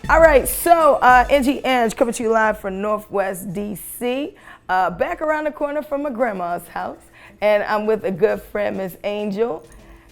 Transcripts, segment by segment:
All right, so Angie Ange coming to you live from Northwest DC, back around the corner from my grandma's house, and I'm with a good friend, Miss Angel.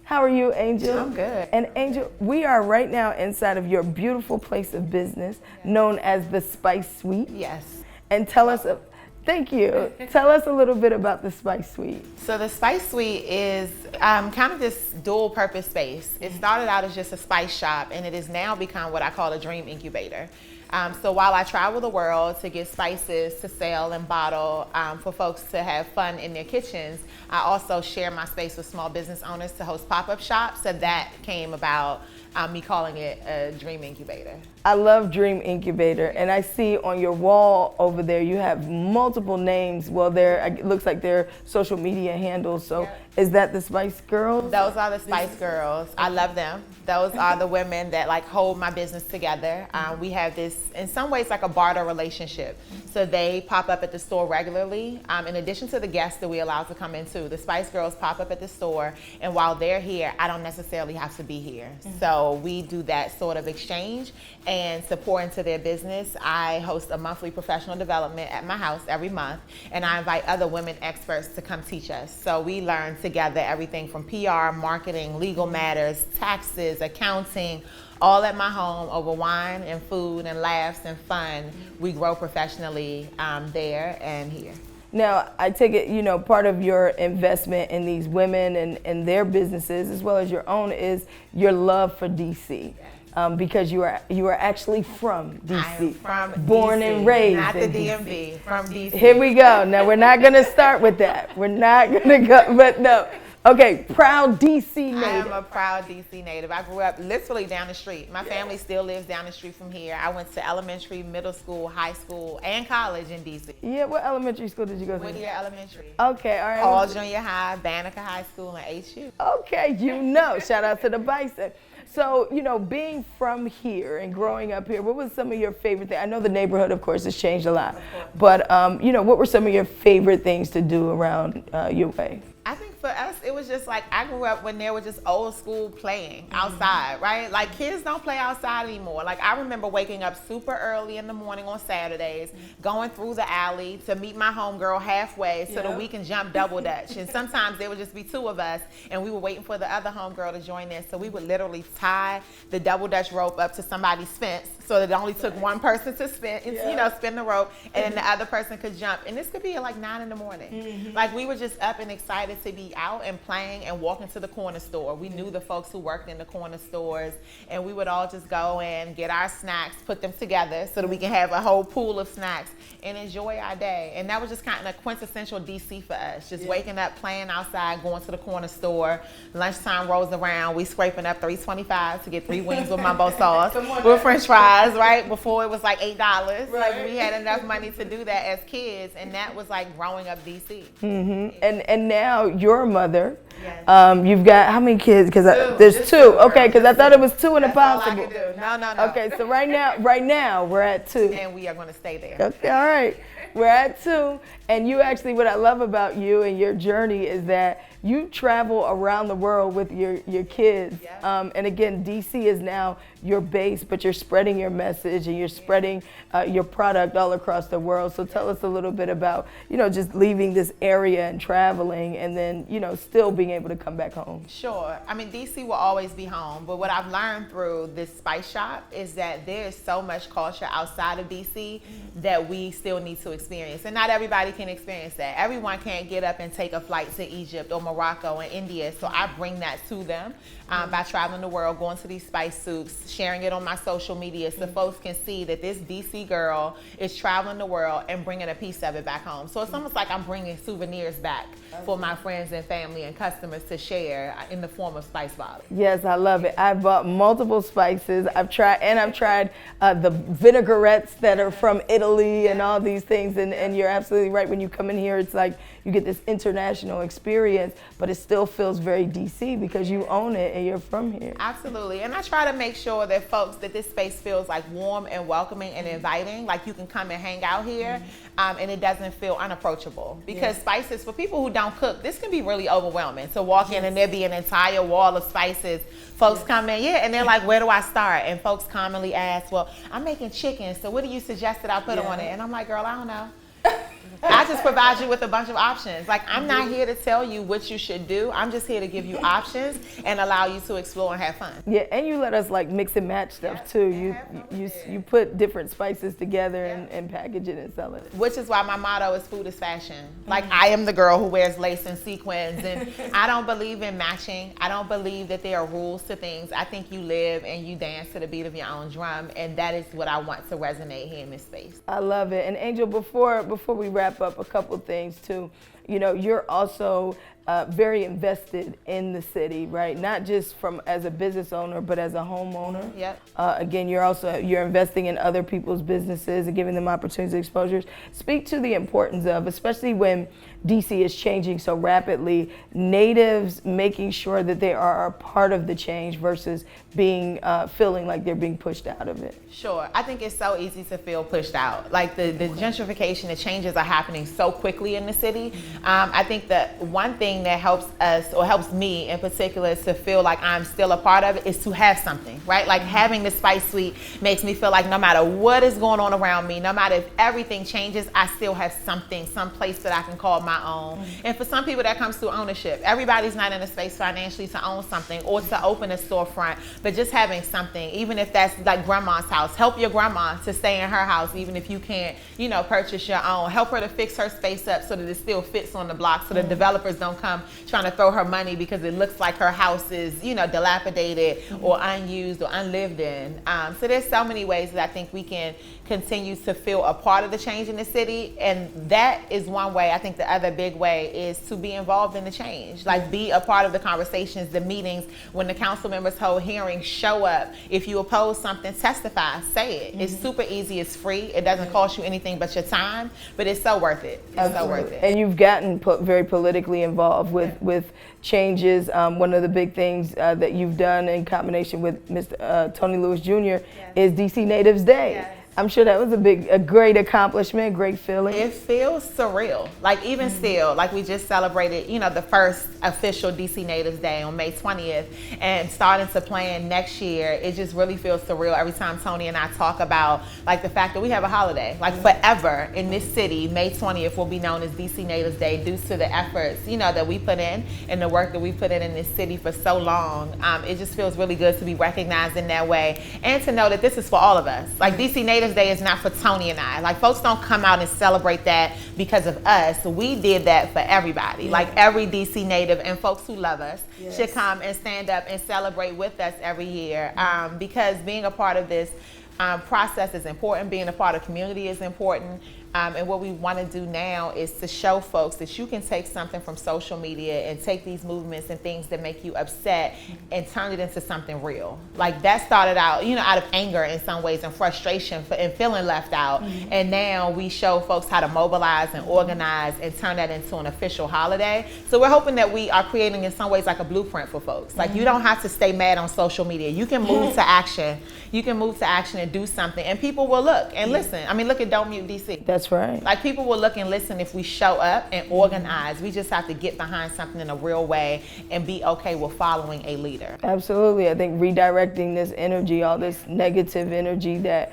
How are you, Angel? I'm good. And Angel, we are right now inside of your beautiful place of business, known as the Spice Suite. Yes. And tell us, thank you. Tell us a little bit about the Spice Suite. So the Spice Suite is kind of this dual purpose space. It started out as just a spice shop, and it has now become what I call a dream incubator. So while I travel the world to get spices to sell and bottle for folks to have fun in their kitchens, I also share my space with small business owners to host pop-up shops. So that came about me calling it a dream incubator. I love Dream Incubator, and I see on your wall over there you have multiple names. Well, it looks like they're social media handles. So is that the Spice Girls? Those are the Spice Girls. I love them. Those are the women that like hold my business together. We have this, in some ways, like a barter relationship. So they pop up at the store regularly. In addition to the guests that we allow to come in too, the Spice Girls pop up at the store, and while they're here, I don't necessarily have to be here. So we do that sort of exchange and support into their business. I host a monthly professional development at my house every month, and I invite other women experts to come teach us. So we learn together everything from PR, marketing, legal matters, taxes, accounting, all at my home over wine and food and laughs and fun. We grow professionally there and here. Now, I take it, part of your investment in these women and their businesses, as well as your own, is your love for DC. Because you are actually from DC. I am from born DC, and raised not the in DMV, from DC. Here we go. Now, we're not going to start with that. We're not going to go, but no. Okay, proud DC native. I am a proud DC native. I grew up literally down the street. My family still lives down the street from here. I went to elementary, middle school, high school, and college in DC. Yeah, what elementary school did you go to? Whittier Elementary. Okay, all right. All Junior High, Banneker High School, and HU. Okay, shout out to the Bison. So, being from here and growing up here, what was some of your favorite things? I know the neighborhood, of course, has changed a lot. But, what were some of your favorite things to do around your way? I think for us, it was just like, I grew up when there was just old school playing outside, right? Like, kids don't play outside anymore. Like, I remember waking up super early in the morning on Saturdays, going through the alley to meet my homegirl halfway so that we can jump double dutch. And sometimes there would just be two of us, and we were waiting for the other homegirl to join in. So we would literally tie the double dutch rope up to somebody's fence so that it only took one person to spin the rope, and then the other person could jump. And this could be at like 9 in the morning. Like, we were just up and excited to be out and playing and walking to the corner store. We knew the folks who worked in the corner stores, and we would all just go in, get our snacks, put them together so that we can have a whole pool of snacks and enjoy our day. And that was just kind of quintessential DC for us, just waking up, playing outside, going to the corner store. Lunchtime rolls around, we scraping up $3.25 to get 3 wings with mambo sauce with french fries, right? Before it was like $8. Right. Like, we had enough money to do that as kids, and that was like growing up DC. And now you're a mother. Yes. You've got how many kids? Because there's two. Okay, because I thought it was 2 and That's impossible. All I could do. No. Okay, so right now we're at 2. And we are going to stay there. Okay, all right. We're at 2, and you actually, what I love about you and your journey is that you travel around the world with your kids. Yeah. And again, DC is now your base, but you're spreading your message and you're spreading your product all across the world. So tell us a little bit about, just leaving this area and traveling, and then, still being able to come back home. Sure. I mean, DC will always be home, but what I've learned through this spice shop is that there's so much culture outside of DC that we still need to experience. And not everybody can experience that. Everyone can't get up and take a flight to Egypt or Morocco and India. So I bring that to them by traveling the world, going to these spice souks, sharing it on my social media so folks can see that this DC girl is traveling the world and bringing a piece of it back home. So it's almost like I'm bringing souvenirs back for my friends and family and customers to share in the form of spice bottles. Yes, I love it. I bought multiple spices. I've tried the vinaigrettes that are from Italy and all these things. And you're absolutely right. When you come in here, it's like you get this international experience, but it still feels very DC because you own it and you're from here. Absolutely. And I try to make sure that that this space feels like warm and welcoming and inviting, like you can come and hang out here, and it doesn't feel unapproachable. Because spices, for people who don't cook, this can be really overwhelming to walk in and there be an entire wall of spices. Folks come in, and they're like, where do I start? And folks commonly ask, well, I'm making chicken, so what do you suggest that I put on it? And I'm like, girl, I don't know. I just provide you with a bunch of options. Like, I'm not here to tell you what you should do. I'm just here to give you options and allow you to explore and have fun. Yeah, and you let us like mix and match stuff too. You put different spices together and package it and sell it. Which is why my motto is food is fashion. Like, I am the girl who wears lace and sequins, and I don't believe in matching. I don't believe that there are rules to things. I think you live and you dance to the beat of your own drum, and that is what I want to resonate here in this space. I love it. And Angel, before we wrap up, a couple things too. You know, you're also very invested in the city, right? Not just as a business owner, but as a homeowner. Yep. Again, you're investing in other people's businesses and giving them opportunities and exposures. Speak to the importance of, especially when DC is changing so rapidly, natives making sure that they are a part of the change versus being feeling like they're being pushed out of it. Sure. I think it's so easy to feel pushed out. Like the gentrification, the changes are happening so quickly in the city. I think that one thing that helps us, or helps me in particular, to feel like I'm still a part of it is to have something, right? Like having the Spice Suite makes me feel like no matter what is going on around me, no matter if everything changes, I still have something, some place that I can call my own. And for some people that comes through ownership. Everybody's not in a space financially to own something or to open a storefront, but just having something, even if that's like grandma's house. Help your grandma to stay in her house, even if you can't, purchase your own. Help her to fix her space up so that it still fits on the block, so the developers don't come trying to throw her money because it looks like her house is, dilapidated or unused or unlived in. So there's so many ways that I think we can continue to feel a part of the change in the city, and that is one way. I think the other big way is to be involved in the change, like be a part of the conversations, the meetings, when the council members hold hearings, show up. If you oppose something, testify, say it. It's super easy, it's free, it doesn't cost you anything but your time, but it's so worth it. It's so worth it. And you've gotten very politically involved with changes. One of the big things that you've done in combination with Mr. Tony Lewis Jr. is DC Natives Day. Yes. I'm sure that was a great accomplishment, great feeling. It feels surreal. Like even still, like we just celebrated, the first official DC Natives Day on May 20th, and starting to plan next year. It just really feels surreal every time Tony and I talk about like the fact that we have a holiday. Like forever in this city, May 20th will be known as DC Natives Day due to the efforts, that we put in and the work that we put in this city for so long. It just feels really good to be recognized in that way, and to know that this is for all of us. Like DC Natives Day is not for Tony and I. Like folks don't come out and celebrate that because of us. We did that for everybody. Like every DC native and folks who love us should come and stand up and celebrate with us every year, because being a part of this process is important. Being a part of community is important. And what we want to do now is to show folks that you can take something from social media and take these movements and things that make you upset and turn it into something real. Like that started out, out of anger in some ways and frustration and feeling left out. And now we show folks how to mobilize and organize and turn that into an official holiday. So we're hoping that we are creating in some ways like a blueprint for folks. Like you don't have to stay mad on social media. You can move to action. You can move to action and do something, and people will look and listen. I mean, look at Don't Mute DC. That's right. Like people will look and listen if we show up and organize. We just have to get behind something in a real way and be okay with following a leader. Absolutely. I think redirecting this energy, all this negative energy that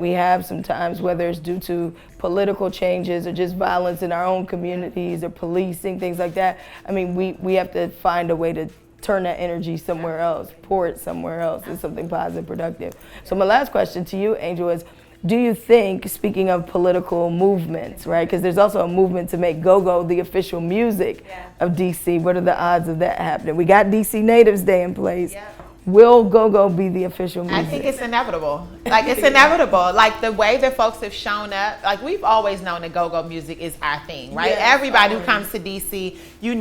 we have sometimes, whether it's due to political changes or just violence in our own communities or policing, things like that. I mean, we have to find a way to turn that energy somewhere else, pour it somewhere else in something positive, productive. So my last question to you, Angel, is do you think, speaking of political movements, right, because there's also a movement to make go-go the official music of DC. What are the odds of that happening? We got DC Natives Day in place. Will go-go be the official music? I think it's inevitable. Like, it's inevitable. Like, the way that folks have shown up, like, we've always known that go-go music is our thing, right? Yes, everybody who comes to DC, you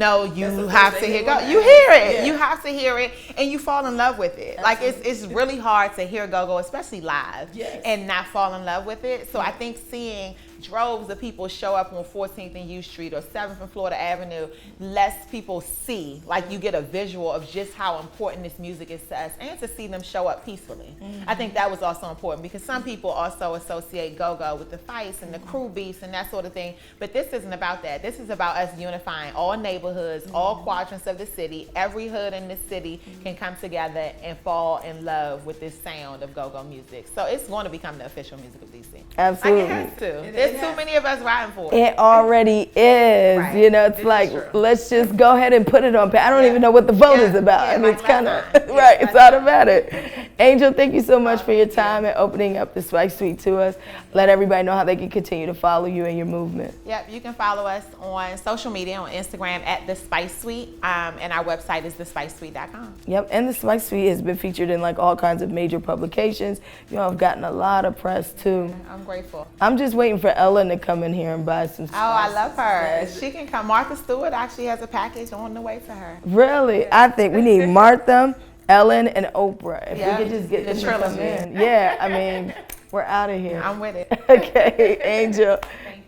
have to hear go. You hear it. You have to hear it, and you fall in love with it. Absolutely. Like, it's really hard to hear go-go, especially live, and not fall in love with it. So I think seeing droves of people show up on 14th and U Street or 7th and Florida Avenue, less people see, like you get a visual of just how important this music is to us, and to see them show up peacefully. I think that was also important, because some people also associate go-go with the fights and the crew beefs and that sort of thing, but this isn't about that. This is about us unifying all neighborhoods, all quadrants of the city. Every hood in the city can come together and fall in love with this sound of go-go music. So it's going to become the official music of DC. Absolutely. Like, it has to. There's too many of us riding for it. It already is. Right. You know, it's This like, let's just go ahead and put it on. I don't even know what the vote is about. Yeah, I mean, like it's kind of, last time. right, it's automatic. Angel, thank you so much for your time and opening up the Spice Suite to us. Let everybody know how they can continue to follow you and your movement. Yep, you can follow us on social media, on Instagram at The Spice Suite, and our website is thespicesuite.com. Yep, and the Spice Suite has been featured in like all kinds of major publications. You know, I've gotten a lot of press too. I'm grateful. I'm just waiting for Ellen to come in here and buy some spice. Oh, I love her. She can come. Martha Stewart actually has a package on the way to her. Really? I think we need Martha, Ellen, and Oprah. If we could just get the them to come trilogy. in. Yeah, I mean, we're out of here. I'm with it. Okay, Angel.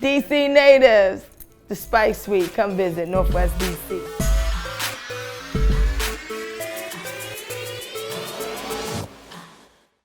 DC natives, the Spice Suite. Come visit Northwest DC.